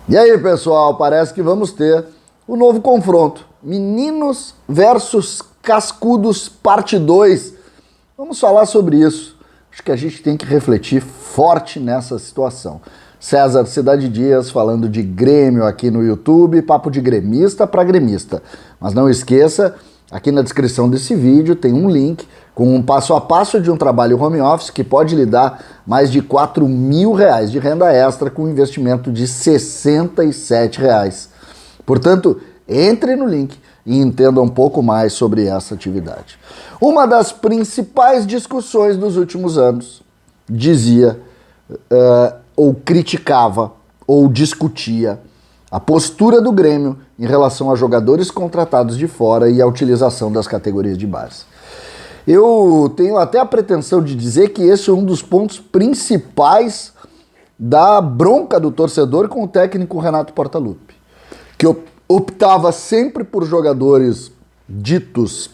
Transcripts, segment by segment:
E aí, pessoal, parece que vamos ter o novo confronto. Meninos versus Cascudos, parte 2. Vamos falar sobre isso. Acho que a gente tem que refletir forte nessa situação. César Cidade Dias falando de Grêmio aqui no YouTube, papo de gremista para gremista. Mas não esqueça, aqui na descrição desse vídeo tem um link com um passo a passo de um trabalho home office que pode lhe dar mais de R$4.000 de renda extra com um investimento de R$67. Portanto, entre no link e entenda um pouco mais sobre essa atividade. Uma das principais discussões dos últimos anos dizia, ou criticava, ou discutia a postura do Grêmio em relação a jogadores contratados de fora e a utilização das categorias de base. Eu tenho até a pretensão de dizer que esse é um dos pontos principais da bronca do torcedor com o técnico Renato Portaluppi, que optava sempre por jogadores ditos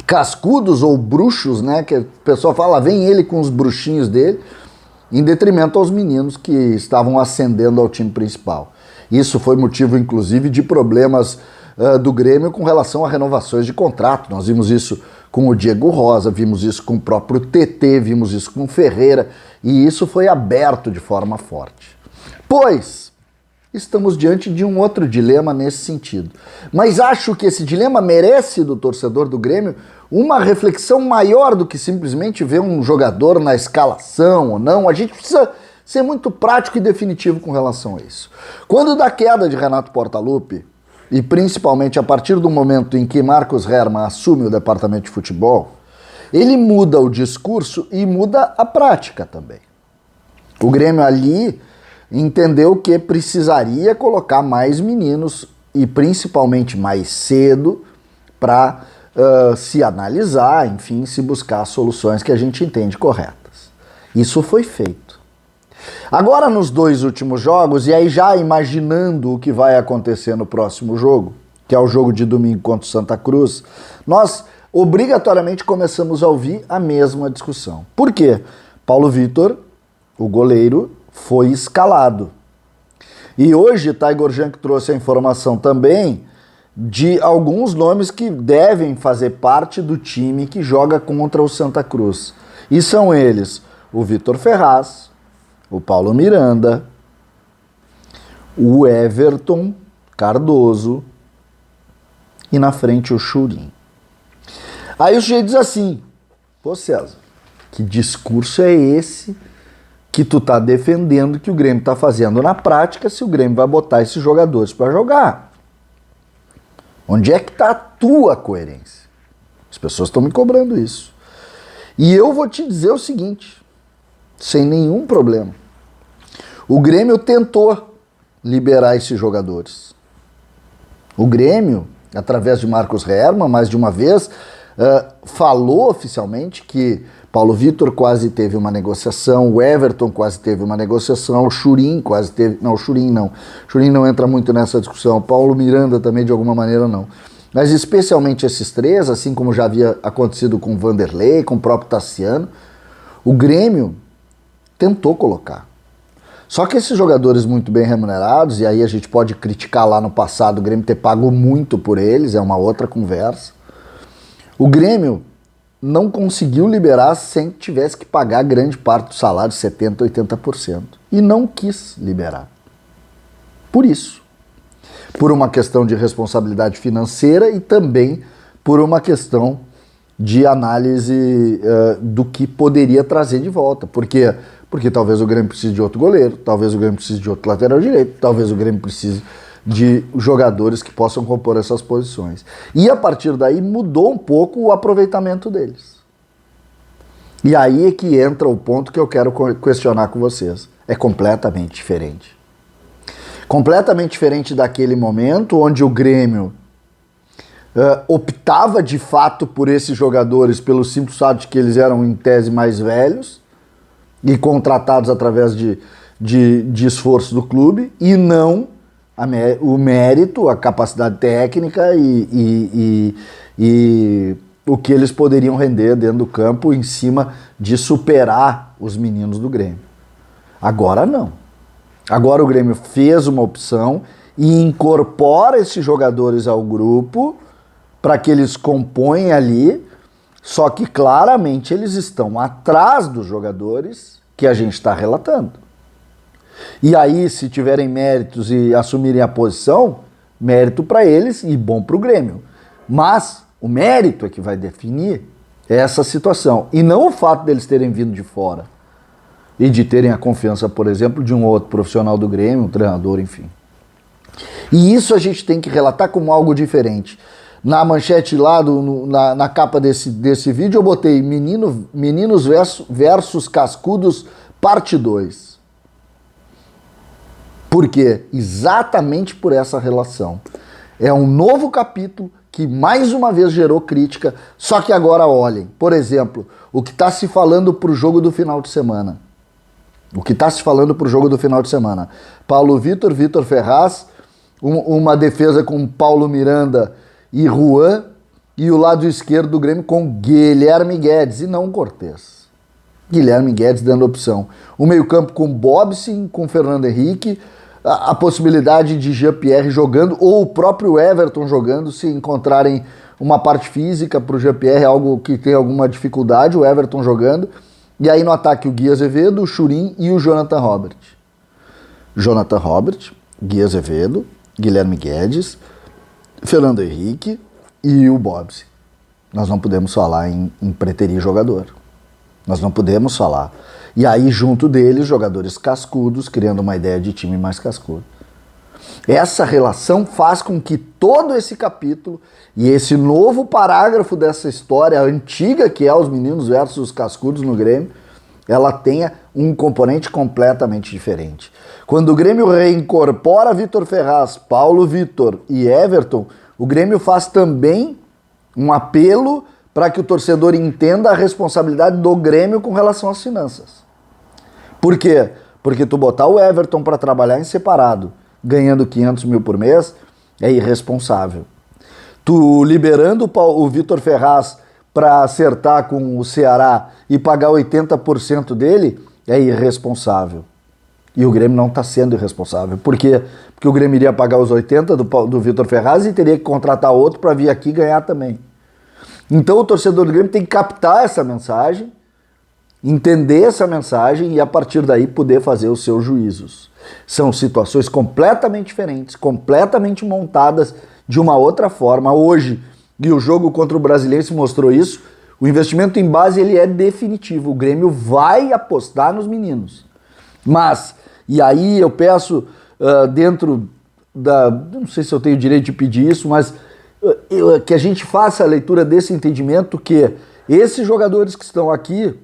cascudos ou bruxos, né? Que a pessoa fala, vem ele com os bruxinhos dele, em detrimento aos meninos que estavam ascendendo ao time principal. Isso foi motivo, inclusive, de problemas do Grêmio com relação a renovações de contrato. Nós vimos isso com o Diego Rosa, vimos isso com o próprio TT, vimos isso com o Ferreira, e isso foi aberto de forma forte. Pois estamos diante de um outro dilema nesse sentido. Mas acho que esse dilema merece do torcedor do Grêmio uma reflexão maior do que simplesmente ver um jogador na escalação ou não. A gente precisa ser muito prático e definitivo com relação a isso. Quando da queda de Renato Portaluppi, e principalmente a partir do momento em que Marcos Herrmann assume o departamento de futebol, ele muda o discurso e muda a prática também. O Grêmio ali entendeu que precisaria colocar mais meninos e principalmente mais cedo para se analisar, enfim, se buscar soluções que a gente entende corretas. Isso foi feito. Agora nos dois últimos jogos, e aí já imaginando o que vai acontecer no próximo jogo, que é o jogo de domingo contra o Santa Cruz, nós obrigatoriamente começamos a ouvir a mesma discussão. Por quê? Paulo Vitor, o goleiro, foi escalado. E hoje Taigor Jank trouxe a informação também de alguns nomes que devem fazer parte do time que joga contra o Santa Cruz. E são eles o Vitor Ferraz, o Paulo Miranda, o Everton Cardoso e na frente o Churin. Aí o sujeito diz assim, pô César, que discurso é esse que tu tá defendendo que o Grêmio tá fazendo na prática se o Grêmio vai botar esses jogadores para jogar? Onde é que tá a tua coerência? As pessoas estão me cobrando isso. E eu vou te dizer o seguinte, sem nenhum problema. O Grêmio tentou liberar esses jogadores. O Grêmio, através de Marcos Herrmann, mais de uma vez, falou oficialmente que Paulo Vitor quase teve uma negociação, o Everton quase teve uma negociação, o Churin quase teve... Não, o Churin não. O Churin não entra muito nessa discussão. O Paulo Miranda também, de alguma maneira, não. Mas especialmente esses três, assim como já havia acontecido com o Vanderlei, com o próprio Tassiano, o Grêmio tentou colocar. Só que esses jogadores muito bem remunerados, e aí a gente pode criticar lá no passado o Grêmio ter pago muito por eles, é uma outra conversa. O Grêmio não conseguiu liberar sem que tivesse que pagar grande parte do salário, 70%, 80%. E não quis liberar. Por isso. Por uma questão de responsabilidade financeira e também por uma questão de análise do que poderia trazer de volta. Por quê? Porque talvez o Grêmio precise de outro goleiro, talvez o Grêmio precise de outro lateral direito, talvez o Grêmio precise de jogadores que possam compor essas posições. E a partir daí mudou um pouco o aproveitamento deles. E aí é que entra o ponto que eu quero questionar com vocês. É completamente diferente. Completamente diferente daquele momento onde o Grêmio optava de fato por esses jogadores pelo simples fato de que eles eram em tese mais velhos e contratados através de esforço do clube e não o mérito, a capacidade técnica e o que eles poderiam render dentro do campo em cima de superar os meninos do Grêmio. Agora não. Agora o Grêmio fez uma opção e incorpora esses jogadores ao grupo para que eles compõem ali, só que claramente eles estão atrás dos jogadores que a gente está relatando. E aí, se tiverem méritos e assumirem a posição, mérito para eles e bom para o Grêmio. Mas o mérito é que vai definir essa situação. E não o fato deles terem vindo de fora. E de terem a confiança, por exemplo, de um outro profissional do Grêmio, um treinador, enfim. E isso a gente tem que relatar como algo diferente. Na manchete lá, na capa desse vídeo, eu botei Meninos versus Cascudos, parte 2. Por quê? Exatamente por essa relação. É um novo capítulo que mais uma vez gerou crítica, só que agora olhem, por exemplo, o que está se falando para o jogo do final de semana. Paulo Vitor, Vitor Ferraz, uma defesa com Paulo Miranda e Juan, e o lado esquerdo do Grêmio com Guilherme Guedes e não Cortez. Guilherme Guedes dando opção. O meio-campo com Bobson, com Fernando Henrique, a possibilidade de Jean-Pierre jogando, ou o próprio Everton jogando, se encontrarem uma parte física para o Jean-Pierre, algo que tem alguma dificuldade, o Everton jogando. E aí no ataque o Gui Azevedo, o Churin e o Jonathan Robert. Jonathan Robert, Gui Azevedo, Guilherme Guedes, Fernando Henrique e o Bobson. Nós não podemos falar em preterir jogador. Nós não podemos falar. E aí, junto deles, jogadores cascudos, criando uma ideia de time mais cascudo. Essa relação faz com que todo esse capítulo e esse novo parágrafo dessa história antiga, que é os meninos versus os cascudos no Grêmio, ela tenha um componente completamente diferente. Quando o Grêmio reincorpora Vitor Ferraz, Paulo Vitor e Everton, o Grêmio faz também um apelo para que o torcedor entenda a responsabilidade do Grêmio com relação às finanças. Por quê? Porque tu botar o Everton para trabalhar em separado, ganhando 500 mil por mês, é irresponsável. Tu liberando o Vitor Ferraz para acertar com o Ceará e pagar 80% dele, é irresponsável. E o Grêmio não está sendo irresponsável. Por quê? Porque o Grêmio iria pagar os 80 do Vitor Ferraz e teria que contratar outro para vir aqui ganhar também. Então o torcedor do Grêmio tem que captar essa mensagem, entender essa mensagem e a partir daí poder fazer os seus juízos. São situações completamente diferentes, completamente montadas de uma outra forma. Hoje, e o jogo contra o Brasiliense mostrou isso, o investimento em base ele é definitivo. O Grêmio vai apostar nos meninos. Mas, e aí eu peço dentro da... Não sei se eu tenho direito de pedir isso, mas que a gente faça a leitura desse entendimento que esses jogadores que estão aqui,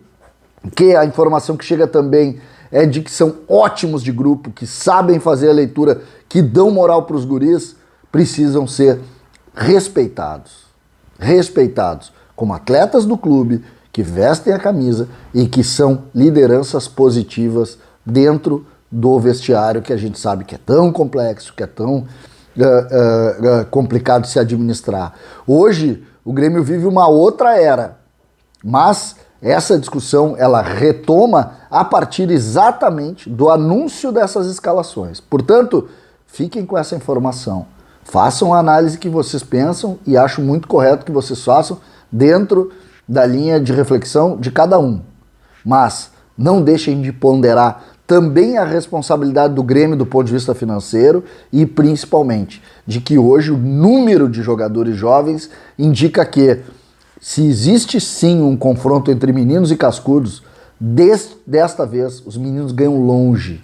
que a informação que chega também é de que são ótimos de grupo, que sabem fazer a leitura, que dão moral para os guris, precisam ser respeitados. Respeitados como atletas do clube, que vestem a camisa e que são lideranças positivas dentro do vestiário que a gente sabe que é tão complexo, que é tão complicado de se administrar. Hoje, o Grêmio vive uma outra era, mas essa discussão ela retoma a partir exatamente do anúncio dessas escalações. Portanto, fiquem com essa informação. Façam a análise que vocês pensam e acho muito correto que vocês façam dentro da linha de reflexão de cada um. Mas não deixem de ponderar também a responsabilidade do Grêmio do ponto de vista financeiro e principalmente de que hoje o número de jogadores jovens indica que se existe sim um confronto entre meninos e cascudos, desta vez os meninos ganham longe.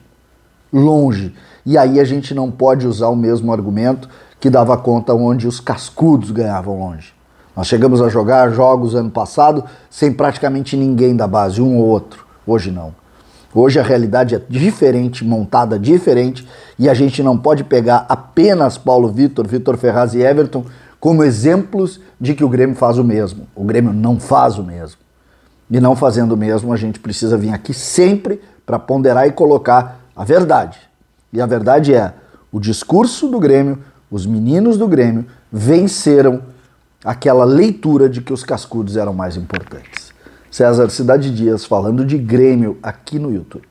Longe. E aí a gente não pode usar o mesmo argumento que dava conta onde os cascudos ganhavam longe. Nós chegamos a jogar jogos ano passado sem praticamente ninguém da base, um ou outro. Hoje não. Hoje a realidade é diferente, montada diferente, e a gente não pode pegar apenas Paulo Vitor, Vitor Ferraz e Everton como exemplos de que o Grêmio faz o mesmo. O Grêmio não faz o mesmo. E não fazendo o mesmo, a gente precisa vir aqui sempre para ponderar e colocar a verdade. E a verdade é, o discurso do Grêmio, os meninos do Grêmio venceram aquela leitura de que os cascudos eram mais importantes. César Cidade Dias falando de Grêmio aqui no YouTube.